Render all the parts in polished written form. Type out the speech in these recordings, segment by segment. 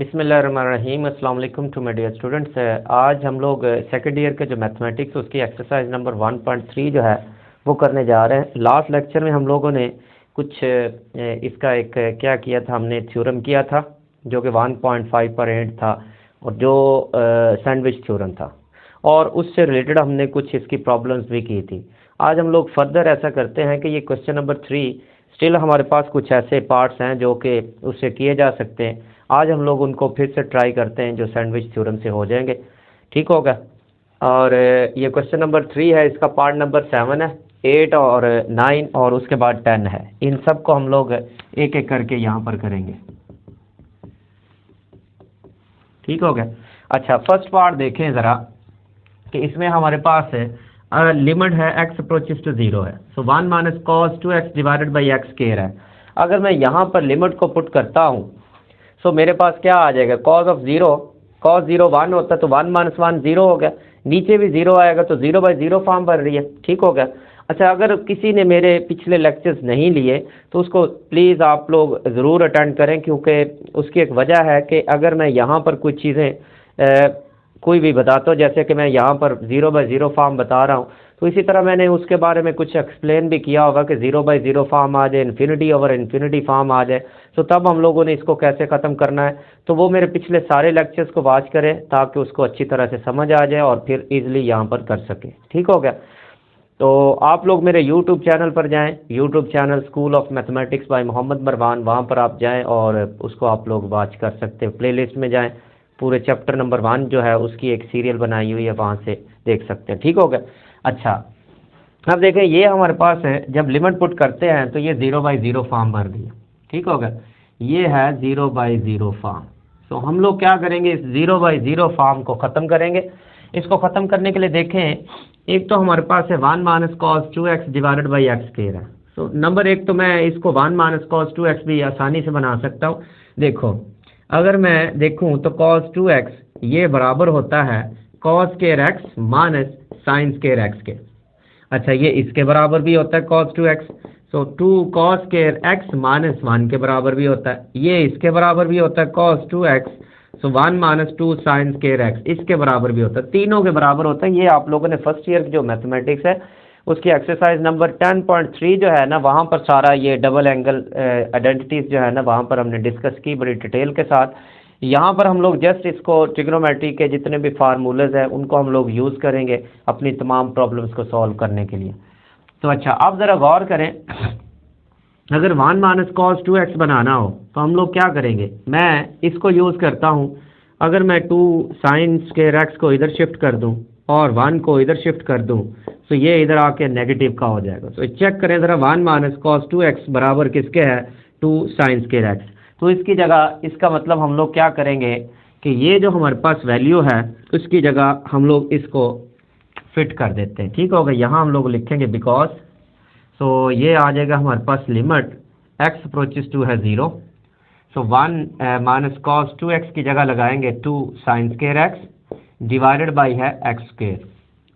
बिस्मिल्लाहिर्रहमानिर्रहीम। अस्सलाम वालेकुम टू माय डियर स्टूडेंट्स। आज हम लोग सेकंड ईयर के जो मैथमेटिक्स उसकी एक्सरसाइज नंबर 1.3 जो है वो करने जा रहे हैं। लास्ट लेक्चर में हम लोगों ने कुछ इसका एक क्या किया था, हमने थ्योरम किया था जो कि 1.5 पर एंड था और जो सैंडविच थ्योरम था, और उससे रिलेटेड हमने कुछ इसकी प्रॉब्लम्स भी की थी। आज हम लोग फर्दर ऐसा करते हैं कि ये क्वेश्चन नंबर 3 स्टिल हमारे पास कुछ ऐसे पार्ट्स हैं जो कि उससे किए जा सकते हैं। आज हम लोग उनको फिर से ट्राई करते हैं जो सैंडविच थ्योरम से हो जाएंगे। ठीक होगा। और ये क्वेश्चन नंबर 3 है, इसका पार्ट नंबर 7 है, 8 और 9 और उसके बाद 10 है। इन सब को हम लोग एक एक करके यहाँ पर करेंगे। ठीक हो गया। अच्छा, फर्स्ट पार्ट देखें ज़रा कि इसमें हमारे पास लिमिट है x अप्रोचेस टू 0 है। सो 1 minus cos 2x divided by x square है। अगर मैं यहाँ पर लिमिट को पुट करता हूँ सो मेरे पास क्या आ जाएगा, कॉस ऑफ 0, कॉस 0 1 होता है तो 1 माइनस 1 0 हो गया, नीचे भी 0 आएगा तो 0/0 फॉर्म बन रही है। ठीक हो गया। अच्छा, अगर किसी ने मेरे पिछले लेक्चर्स नहीं लिए तो उसको प्लीज़ आप लोग ज़रूर अटेंड करें, क्योंकि उसकी एक वजह है कि अगर मैं यहाँ पर कुछ चीज़ें कोई भी बताता हूँ, जैसे कि मैं यहाँ पर 0/0 फॉर्म बता रहा हूँ, तो इसी तरह मैंने उसके बारे में कुछ एक्सप्लेन भी किया होगा कि 0/0 फॉर्म आ जाए, इन्फिनिटी ओवर इन्फिनिटी फॉर्म आ जाए, तो तब हम लोगों ने इसको कैसे ख़त्म करना है। तो वो मेरे पिछले सारे लेक्चर्स को वॉच करें ताकि उसको अच्छी तरह से समझ आ जाए और फिर ईज़िली यहाँ पर कर सके। ठीक हो गया। तो आप लोग मेरे यूट्यूब चैनल पर जाएँ, YouTube channel school of mathematics by Mohammad Marwan, वहाँ पर आप जाएँ और उसको आप लोग वॉच कर सकते हैं। प्ले लिस्ट में जाएँ, पूरे चैप्टर नंबर 1 जो है उसकी एक सीरियल बनाई हुई है, वहाँ से देख सकते हैं। ठीक हो गया। अच्छा, अब देखें ये हमारे पास है, जब लिमिट पुट करते हैं तो ये 0/0 फॉर्म भर दिया। ठीक हो गया। ये है 0/0 फॉर्म। तो हम लोग क्या करेंगे, इस 0/0 फॉर्म को ख़त्म करेंगे। इसको ख़त्म करने के लिए देखें, एक तो हमारे पास है 1 minus cos 2x divided by x square है। तो नंबर एक तो मैं इसको 1 माइनस कॉस 2x भी आसानी से बना सकता हूँ। देखो, अगर मैं देखूं तो cos 2x ये बराबर होता है cos square x minus sine square x के। अच्छा, ये इसके बराबर भी होता है cos 2x, सो 2 cos स्क्वायर x माइनस 1 के बराबर भी होता है। ये इसके बराबर भी होता है cos 2x, सो 1 माइनस 2 साइन स्क्वायर x इसके बराबर भी होता है, तीनों के बराबर होता है। ये आप लोगों ने फर्स्ट ईयर की जो मैथमेटिक्स है उसकी एक्सरसाइज नंबर 10.3 जो है ना, वहाँ पर सारा ये डबल एंगल आइडेंटिटीज़ जो है ना, वहाँ पर हमने डिस्कस की बड़ी डिटेल के साथ। यहाँ पर हम लोग जस्ट इसको ट्रिग्नोमेट्री के जितने भी फार्मूलेज हैं उनको हम लोग यूज़ करेंगे अपनी तमाम प्रॉब्लम्स को सॉल्व करने के लिए। तो अच्छा, अब ज़रा गौर करें, अगर 1 माइनस कॉस 2x बनाना हो तो हम लोग क्या करेंगे, मैं इसको यूज़ करता हूँ। अगर मैं 2 साइन स्क्वायर x को इधर शिफ्ट कर दूँ और 1 को इधर शिफ्ट कर दूँ तो ये इधर आके नेगेटिव का हो जाएगा। तो चेक करें ज़रा, 1 माइनस कॉस 2x बराबर किसके है, 2 साइन स्क्वायर x। तो इसकी जगह, इसका मतलब हम लोग क्या करेंगे कि ये जो हमारे पास वैल्यू है उसकी जगह हम लोग इसको फिट कर देते हैं। ठीक होगा। यहाँ हम लोग लिखेंगे बिकॉज, सो ये आ जाएगा हमारे पास लिमिट x अप्रोचेस टू है 0, सो 1 माइनस कॉस 2x की जगह लगाएंगे 2 sine square x divided by है एक्स स्क्वायर।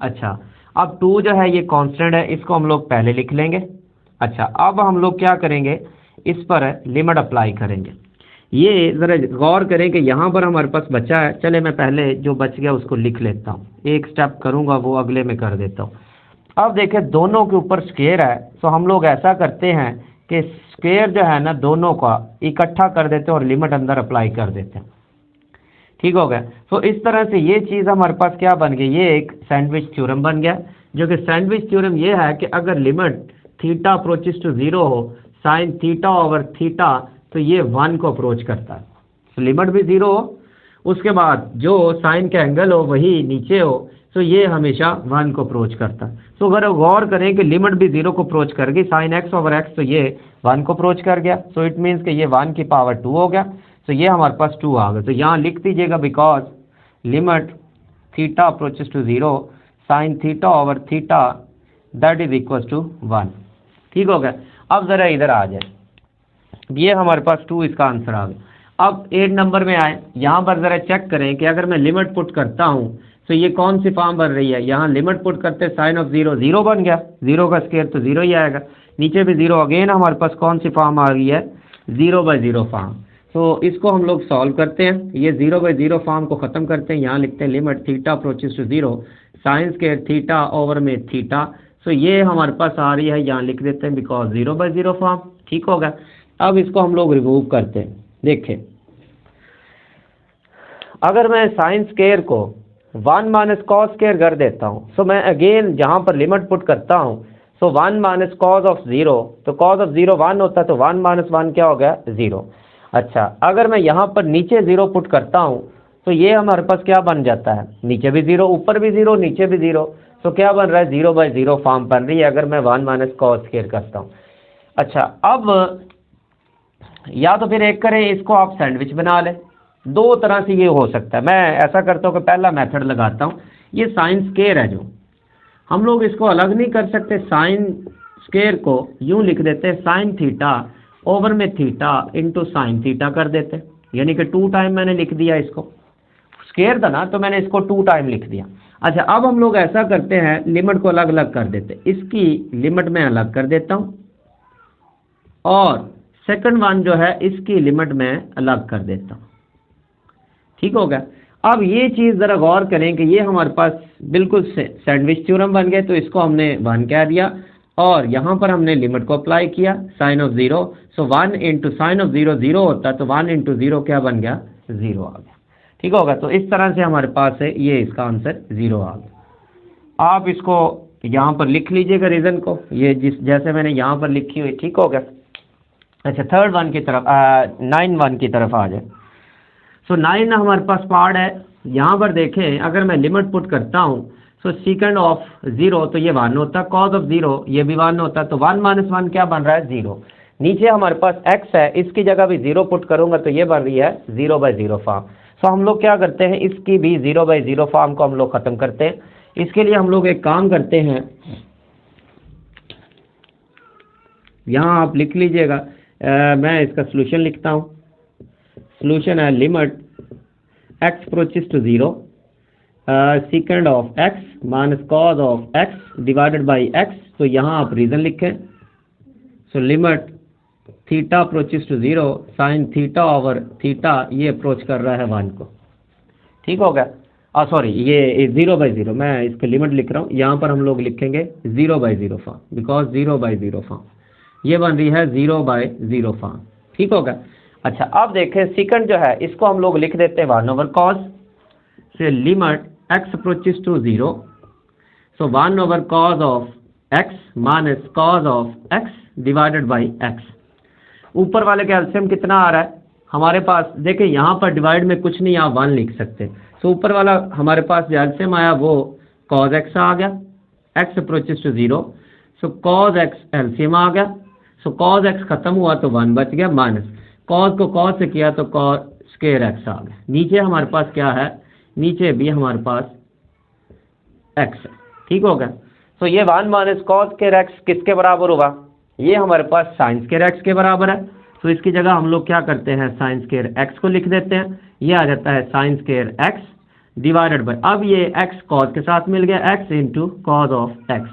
अच्छा, अब 2 जो है ये कांस्टेंट है, इसको हम लोग पहले लिख लेंगे। अच्छा, अब हम लोग क्या करेंगे, इस पर लिमिट अप्लाई करेंगे। ये ज़रा गौर करें कि यहाँ पर हमारे पास बचा है, चले मैं पहले जो बच गया उसको लिख लेता हूँ, एक स्टेप करूँगा वो अगले में कर देता हूँ। अब देखें दोनों के ऊपर स्क्वायर है, तो हम लोग ऐसा करते हैं कि स्क्वायर जो है ना दोनों का इकट्ठा कर देते हैं और लिमिट अंदर अप्लाई कर देते हैं। ठीक हो गया। तो इस तरह से ये चीज़ हमारे पास क्या बन गई, ये एक सैंडविच थ्योरम बन गया, जो कि सैंडविच थ्योरम ये है कि अगर लिमिट थीटा अप्रोचेस टू 0 हो, साइन थीटा ओवर थीटा, तो ये 1 को अप्रोच करता है। तो लिमिट भी 0 हो, उसके बाद जो साइन का एंगल हो वही नीचे हो, तो ये हमेशा 1 को अप्रोच करता है। तो अगर गौर करें कि लिमिट भी 0 को अप्रोच कर गई, साइन x ओवर x, तो ये 1 को अप्रोच कर गया। सो इट मीन्स कि ये 1 की पावर 2 हो गया। तो ये हमारे पास 2 आ गया। तो यहाँ लिख दीजिएगा because limit theta approaches to 0 sine theta over theta that is equal to 1। ठीक हो गया। अब ज़रा इधर आ जाए, ये हमारे पास 2 इसका आंसर आ गया। अब 8 नंबर में आए, यहाँ पर ज़रा चेक करें कि अगर मैं लिमिट पुट करता हूँ तो ये कौन सी फॉर्म बन रही है। यहाँ लिमिट पुट करते साइन ऑफ 0 0 बन गया, 0 का स्क्वायर तो 0 ही आएगा, नीचे भी 0, अगेन हमारे पास कौन सी फॉर्म आ गई है, 0/0 फॉर्म। तो इसको हम लोग सॉल्व करते हैं, ये 0/0 फॉर्म को ख़त्म करते हैं, यहाँ लिखते हैं limit theta approaches to 0 sine square theta over में थीटा। सो ये हमारे पास आ रही है, यहाँ लिख देते हैं बिकॉज 0/0 फॉर्म। ठीक होगा। अब इसको हम लोग रिमूव करते हैं। देखें, अगर मैं साइन स्क्वायर को 1 माइनस कॉस स्क्वायर कर देता हूँ, सो मैं अगेन जहाँ पर लिमिट पुट करता हूँ, सो 1 माइनस कॉस ऑफ 0, तो कॉस ऑफ 0 1 होता है, तो 1 माइनस 1 क्या हो गया 0। अच्छा, अगर मैं यहाँ पर नीचे 0 पुट करता हूँ, तो ये हमारे पास क्या बन जाता है, नीचे भी 0 ऊपर भी 0 नीचे भी 0, तो क्या बन रहा है 0/0 फॉर्म बन रही है अगर मैं 1 माइनस कॉस स्क्वायर करता हूँ। अच्छा, अब या तो फिर एक करें, इसको आप सैंडविच बना लें, दो तरह से ये हो सकता है। मैं ऐसा करता हूँ कि पहला मेथड लगाता हूँ, ये साइन स्क्वायर है जो हम लोग इसको अलग नहीं कर सकते, साइन स्क्वायर को यूं लिख देते हैं साइन थीटा ओवर में थीटा इंटू साइन थीटा कर देते, यानी कि 2 टाइम मैंने लिख दिया, इसको स्क्वायर था ना तो मैंने इसको 2 टाइम लिख दिया। अच्छा, अब हम लोग ऐसा करते हैं, लिमिट को अलग अलग कर देते, इसकी लिमिट मैं अलग कर देता हूँ और सेकंड वन जो है इसकी लिमिट मैं अलग कर देता हूँ। ठीक होगा। अब ये चीज़ ज़रा गौर करें कि ये हमारे पास बिल्कुल सैंडविच थ्योरम बन गए, तो इसको हमने 1 कह दिया और यहाँ पर हमने लिमिट को अप्लाई किया sine of 0, so 1 into sine of 0 0 होता है, तो 1 इंटू 0 क्या बन गया 0 आ गया। ठीक होगा। तो इस तरह से हमारे पास है, ये इसका आंसर 0 आ गया। आप इसको यहाँ पर लिख लीजिएगा रीज़न को, ये जैसे मैंने यहाँ पर लिखी हुई। ठीक होगा। अच्छा, थर्ड वन की तरफ 9 1 की तरफ आ जाए। सो 9 हमारे पास पार्ट है, यहाँ पर देखें अगर मैं लिमिट पुट करता हूँ, सो सेकंड ऑफ 0 तो ये 1 होता है, कॉज ऑफ 0 ये भी 1 होता है, तो 1 माइनस 1 क्या बन रहा है 0। नीचे हमारे पास x है, इसकी जगह भी 0 पुट करूँगा तो ये बन रही है 0/0 फॉर्म। सो हम लोग क्या करते हैं, इसकी भी 0/0 फॉर्म को हम लोग ख़त्म करते हैं। इसके लिए हम लोग एक काम करते हैं, यहाँ आप लिख लीजिएगा, मैं इसका सोल्यूशन लिखता हूँ। सोल्यूशन है limit x approaches to 0 sec of x minus cos of x divided by x। तो यहाँ आप रीज़न लिखें, so limit theta approaches to 0 sine theta over theta, ये अप्रोच कर रहा है 1 को। ठीक हो गया। सॉरी, ये 0/0 मैं इसकी लिमिट लिख रहा हूँ, यहाँ पर हम लोग लिखेंगे 0/0 फॉर्म, बिकॉज 0/0 फॉर्म ये बन रही है 0/0 फॉर्म। ठीक होगा। अच्छा, अब देखें सेकंड जो है इसको हम लोग लिख देते हैं 1 ओवर कॉस से limit x approaches to 0, so 1 over cos of x minus cos of x divided by x। ऊपर वाले का एलसीएम कितना आ रहा है हमारे पास, देखें यहाँ पर डिवाइड में कुछ नहीं, आप 1 लिख सकते। सो ऊपर वाला हमारे पास जो एलसीएम आया वो कॉस x आ गया, x approaches to 0, so cos x LCM आ गया, सो कॉस x खत्म हुआ तो 1 बच गया, माइनस कॉस को कॉस से किया तो कॉस स्क्वायर x आ गया। नीचे हमारे पास क्या है, नीचे भी हमारे पास x है। ठीक होगा। तो ये 1 माइनस कॉस स्क्वायर x किसके बराबर हुआ, ये हमारे पास साइन स्क्वायर x के बराबर है। तो इसकी जगह हम लोग क्या करते हैं, साइन स्क्वायर x को लिख देते हैं, ये आ जाता है sine square x divided by, अब ये x कॉस के साथ मिल गया, x into cos of x।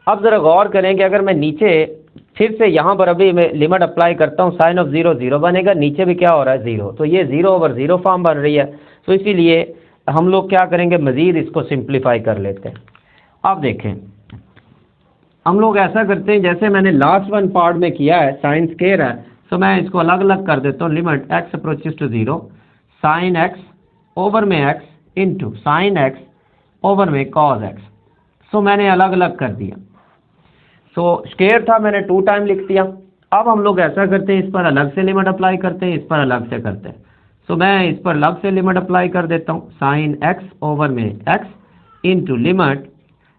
अब ज़रा गौर करें कि अगर मैं नीचे फिर से यहाँ पर अभी मैं लिमिट अप्लाई करता हूँ, साइन ऑफ 0 0 बनेगा, नीचे भी क्या हो रहा है 0, तो ये 0/0 फॉर्म बन रही है। तो इसीलिए हम लोग क्या करेंगे, मज़ीद इसको सिंप्लीफाई कर लेते हैं। अब देखें, हम लोग ऐसा करते हैं जैसे मैंने लास्ट वन पार्ट में किया है, साइन स्क्वायर है, तो मैं इसको अलग अलग कर देता हूँ, limit x approaches to 0 sine x over में x into sine x over में कॉस x। सो मैंने अलग अलग कर दिया, सो स्क्वायर था मैंने 2 टाइम लिख दिया। अब हम लोग ऐसा करते हैं, इस पर अलग से लिमिट अप्लाई करते हैं, इस पर अलग से करते हैं। सो मैं इस पर अलग से लिमिट अप्लाई कर देता हूँ, साइन x ओवर में x into limit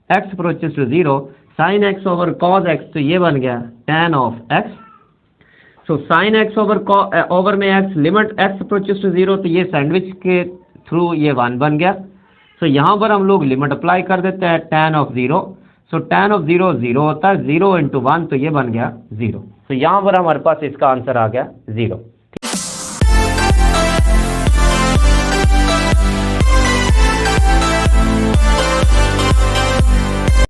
x approaches to 0 sine x over cos x, तो ये बन गया tan of x। So sine x over में x limit x approaches to 0, तो ये सैंडविच के थ्रू ये 1 बन गया। सो यहाँ पर हम लोग लिमिट अप्लाई कर देते हैं tan of 0, so tan of 0 0 होता है, 0 इंटू 1 तो ये बन गया 0। तो यहाँ पर हमारे पास इसका आंसर आ गया 0।